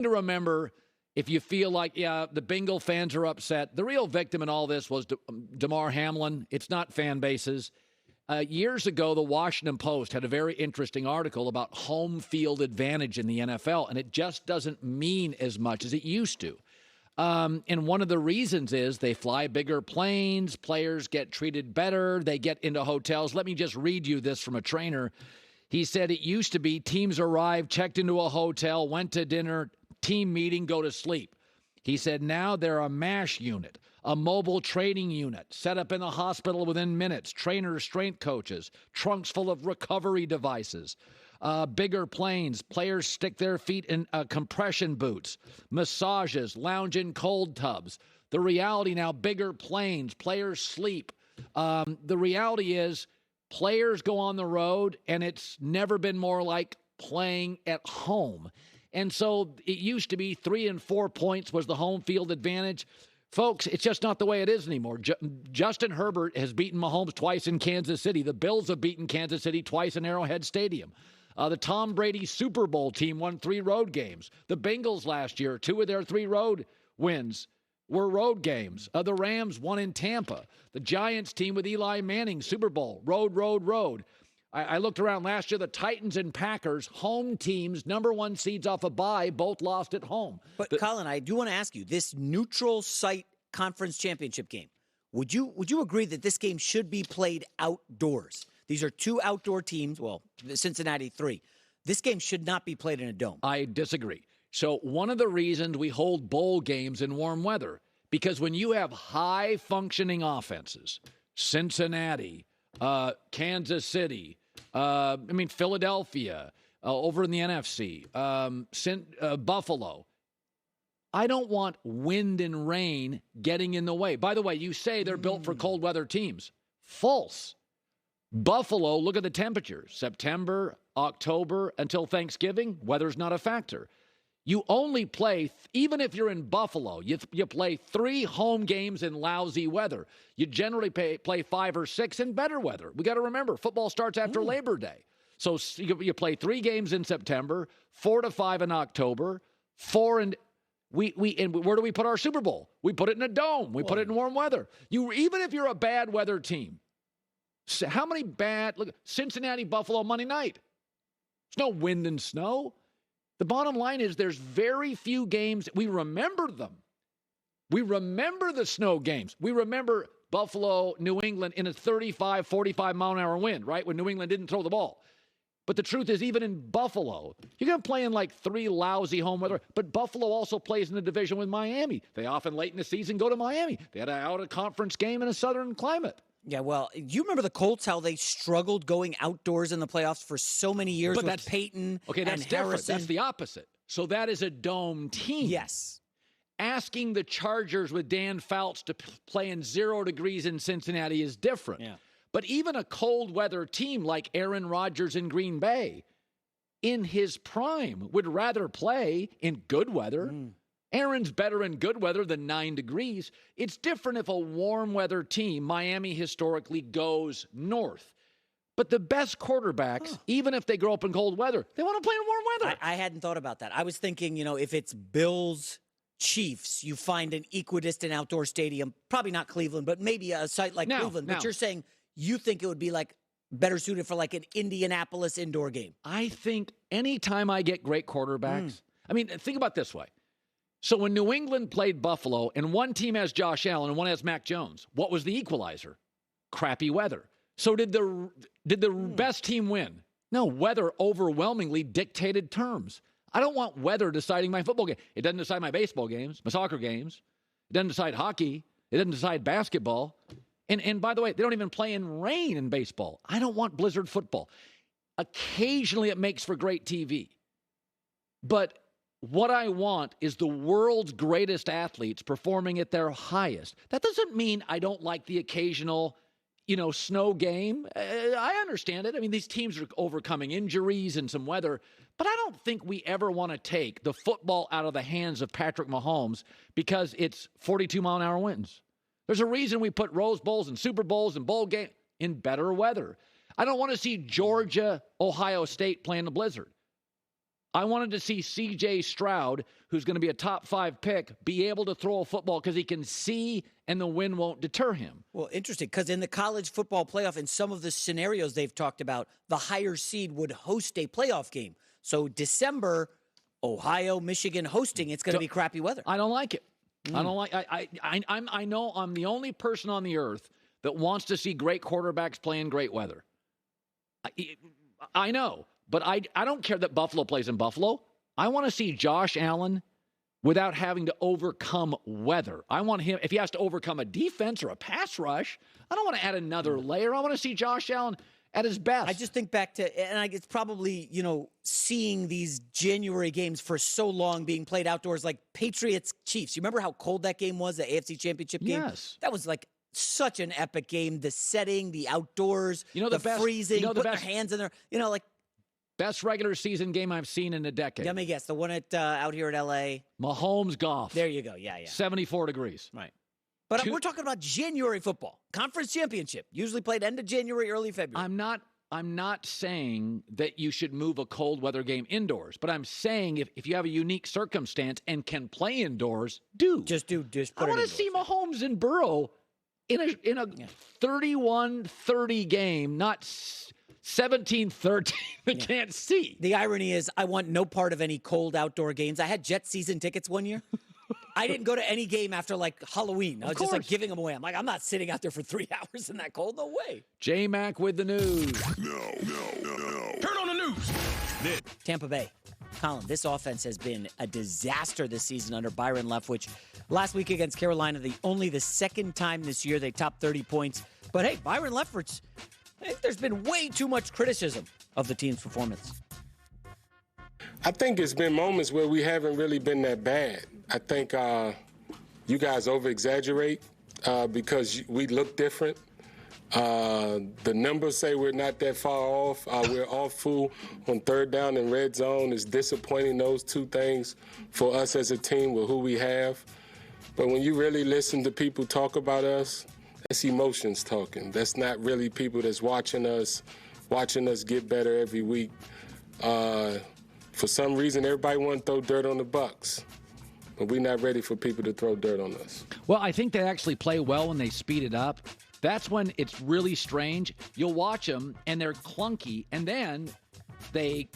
To remember, if you feel like, yeah, the Bengal fans are upset, the real victim in all this was Damar Hamlin. It's not fan bases. Years ago, the Washington Post had a very interesting article about home field advantage in the NFL, and it just doesn't mean as much as it used to. And one of the reasons is they fly bigger planes, players get treated better, they get into hotels. Let me just read you this from a trainer. He said it used to be teams arrived, checked into a hotel, went to dinner, team meeting, go to sleep. He said now they're a MASH unit, a mobile training unit, set up in the hospital within minutes, trainers, strength coaches, trunks full of recovery devices, bigger planes, players stick their feet in compression boots, massages, lounge in cold tubs. The reality now, bigger planes, players sleep. The reality is players go on the road, and it's never been more like playing at home. And so it used to be 3 and 4 points was the home field advantage. Folks, it's just not the way it is anymore. Justin Herbert has beaten Mahomes twice in Kansas City. The Bills have beaten Kansas City twice in Arrowhead Stadium. The Tom Brady Super Bowl team won 3 road games. The Bengals last year, 2 of their 3 road wins were road games. The Rams won in Tampa. The Giants team with Eli Manning, Super Bowl, road. I looked around last year, the Titans and Packers, home teams, number 1 seeds off a bye, both lost at home. But Colin, I do want to ask you, this neutral site conference championship game, would you agree that this game should be played outdoors? These are 2 outdoor teams, well, Cincinnati 3. This game should not be played in a dome. I disagree. So one of the reasons we hold bowl games in warm weather, because when you have high-functioning offenses, Cincinnati, Kansas City, Philadelphia, over in the NFC, Buffalo, I don't want wind and rain getting in the way. By the way, you say they're built for cold weather teams. False. Buffalo, look at the temperatures. September, October, until Thanksgiving, weather's not a factor. You only play, even if you're in Buffalo, you play 3 home games in lousy weather. You generally play 5 or 6 in better weather. We got to remember, football starts after Labor Day. So you play 3 games in September, 4 to 5 in October, 4 in... And where do we put our Super Bowl? We put it in a dome. We put it in warm weather. Even if you're a bad weather team, how many look, Cincinnati, Buffalo, Monday night. There's no wind and snow. The bottom line is there's very few games. We remember them. We remember the snow games. We remember Buffalo, New England in a 35, 45 mile an hour wind, right? When New England didn't throw the ball. But the truth is, even in Buffalo, you're going to play in like 3 lousy home weather. But Buffalo also plays in the division with Miami. They often late in the season go to Miami. They had an out-of-conference game in a southern climate. Yeah, well, you remember the Colts, how they struggled going outdoors in the playoffs for so many years with Peyton and different. Harrison. That's the opposite. So that is a dome team. Yes. Asking the Chargers with Dan Fouts to play in 0 degrees in Cincinnati is different. Yeah. But even a cold weather team like Aaron Rodgers in Green Bay, in his prime, would rather play in good weather. Aaron's better in good weather than 9 degrees. It's different if a warm weather team, Miami historically, goes north. But the best quarterbacks, even if they grow up in cold weather, they want to play in warm weather. I hadn't thought about that. I was thinking, if it's Bills, Chiefs, you find an equidistant outdoor stadium, probably not Cleveland, but maybe a site like Cleveland. But you're saying you think it would be like better suited for like an Indianapolis indoor game. I think anytime I get great quarterbacks, think about it this way. So when New England played Buffalo and one team has Josh Allen and one has Mac Jones, what was the equalizer? Crappy weather. So did the best team win? No, weather overwhelmingly dictated terms. I don't want weather deciding my football game. It doesn't decide my baseball games, my soccer games. It doesn't decide hockey. It doesn't decide basketball. And by the way, they don't even play in rain in baseball. I don't want blizzard football. Occasionally it makes for great TV. But what I want is the world's greatest athletes performing at their highest. That doesn't mean I don't like the occasional, snow game. I understand it. These teams are overcoming injuries and some weather, but I don't think we ever want to take the football out of the hands of Patrick Mahomes because it's 42-mile-an-hour winds. There's a reason we put Rose Bowls and Super Bowls and bowl games in better weather. I don't want to see Georgia, Ohio State playing the blizzard. I wanted to see C.J. Stroud, who's going to be a top 5 pick, be able to throw a football because he can see and the wind won't deter him. Well, interesting, because in the college football playoff, in some of the scenarios they've talked about, the higher seed would host a playoff game. So December, Ohio, Michigan hosting, it's going to be crappy weather. I don't like it. I don't like. I know I'm the only person on the earth that wants to see great quarterbacks play in great weather. I know. But I don't care that Buffalo plays in Buffalo. I want to see Josh Allen without having to overcome weather. I want him, if he has to overcome a defense or a pass rush, I don't want to add another layer. I want to see Josh Allen at his best. I just think back to, and it's probably, seeing these January games for so long being played outdoors, like Patriots-Chiefs. You remember how cold that game was, the AFC Championship game? Yes. That was like such an epic game. The setting, the outdoors, the freezing, putting their hands in there, best regular season game I've seen in a decade. Let me guess. The one at out here at L.A. Mahomes golf. There you go. Yeah. 74 degrees. Right. But we're talking about January football. Conference championship. Usually played end of January, early February. I'm not saying that you should move a cold weather game indoors. But I'm saying if you have a unique circumstance and can play indoors, Just put it indoors. I want to see Mahomes and Burrow in a 31-30 game, not 17-13. They can't see. The irony is I want no part of any cold outdoor games. I had Jet season tickets one year. I didn't go to any game after Halloween. I was just giving them away. I'm not sitting out there for 3 hours in that cold. No way. J-Mac with the news. No. Turn on the news. Tampa Bay. Colin, this offense has been a disaster this season under Byron Leftwich. Last week against Carolina, only the second time this year they topped 30 points. But hey, Byron Leftwich, I think there's been way too much criticism of the team's performance. I think it's been moments where we haven't really been that bad. I think you guys over-exaggerate because we look different. The numbers say we're not that far off. We're awful on third down and red zone. It's disappointing, those two things, for us as a team with who we have. But when you really listen to people talk about us, that's emotions talking. That's not really people that's watching us get better every week. For some reason, everybody want to throw dirt on the Bucs, but we're not ready for people to throw dirt on us. Well, I think they actually play well when they speed it up. That's when it's really strange. You'll watch them, and they're clunky, and then they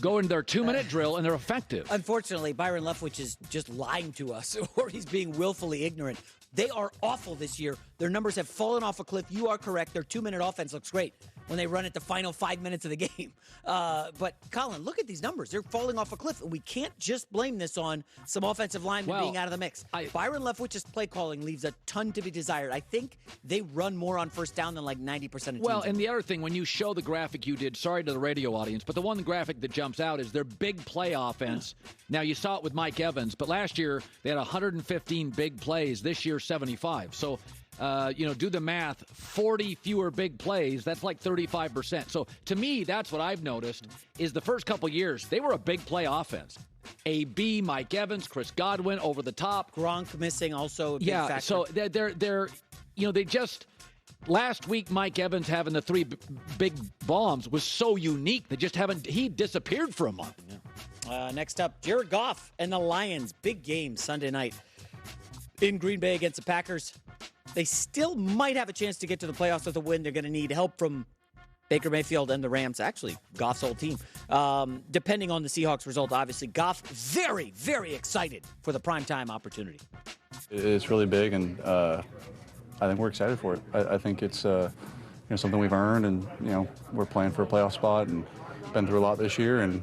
go into their 2-minute drill, and they're effective. Unfortunately, Byron Leftwich is just lying to us, or he's being willfully ignorant. They are awful this year. Their numbers have fallen off a cliff. You are correct. Their 2-minute offense looks great when they run it the final 5 minutes of the game. But, Colin, look at these numbers. They're falling off a cliff, and we can't just blame this on some offensive linemen being out of the mix. Byron Leftwich's play calling leaves a ton to be desired. I think they run more on first down than 90% of teams. Well, and the other thing, when you show the graphic you did, sorry to the radio audience, but the one graphic that jumps out is their big play offense. Now, you saw it with Mike Evans, but last year they had 115 big plays. This year, 75. So, do the math, 40 fewer big plays, that's like 35%. So to me, that's what I've noticed is the first couple years, they were a big play offense. AB, Mike Evans, Chris Godwin over the top. Gronk missing also a big factor. So they're they just, last week Mike Evans having the 3 big bombs was so unique. He disappeared for a month. Yeah. Next up, Jared Goff and the Lions. Big game Sunday night in Green Bay against the Packers. They still might have a chance to get to the playoffs with a win. They're going to need help from Baker Mayfield and the Rams. Actually, Goff's whole team. Depending on the Seahawks result, obviously, Goff very, very excited for the primetime opportunity. It's really big, and I think we're excited for it. I think it's something we've earned, and we're playing for a playoff spot and been through a lot this year, and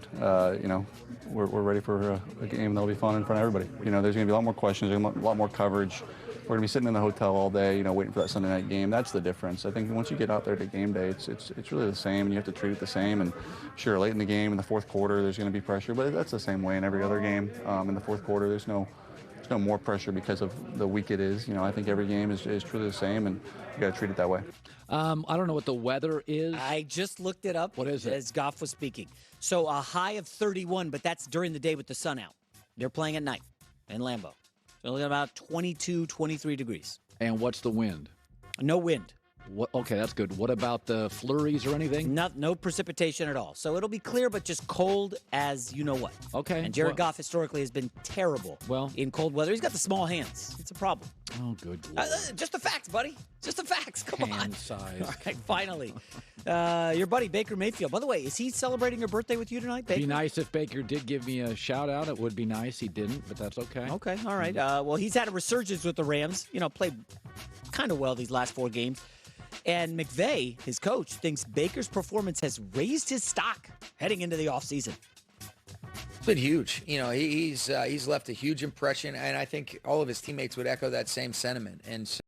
we're ready for a game that'll be fun in front of everybody. There's going to be a lot more questions, a lot more coverage. We're going to be sitting in the hotel all day, waiting for that Sunday night game. That's the difference. I think once you get out there to game day, it's really the same, and you have to treat it the same. And sure, late in the game, in the fourth quarter, there's going to be pressure, but that's the same way in every other game. In the fourth quarter, there's no more pressure because of the week it is. I think every game is truly the same, and you got to treat it that way. I don't know what the weather is. I just looked it up. What is it? As Goff was speaking. So a high of 31, but that's during the day with the sun out. They're playing at night in Lambeau. So only about 22, 23 degrees. And what's the wind? No wind. Okay, that's good. What about the flurries or anything? No precipitation at all. So it'll be clear, but just cold as you know what. Okay. And Jared Goff historically has been terrible in cold weather. He's got the small hands. It's a problem. Oh, good Lord. Just the facts, buddy. Just the facts. Come on. Hand size. All right, finally. Your buddy, Baker Mayfield. By the way, is he celebrating your birthday with you tonight, Baker? It'd be nice if Baker did give me a shout-out. It would be nice. He didn't, but that's okay. Okay, all right. Well, he's had a resurgence with the Rams. Played kind of well these last 4 games. And McVay, his coach, thinks Baker's performance has raised his stock heading into the offseason. It's been huge. He's left a huge impression, and I think all of his teammates would echo that same sentiment. And so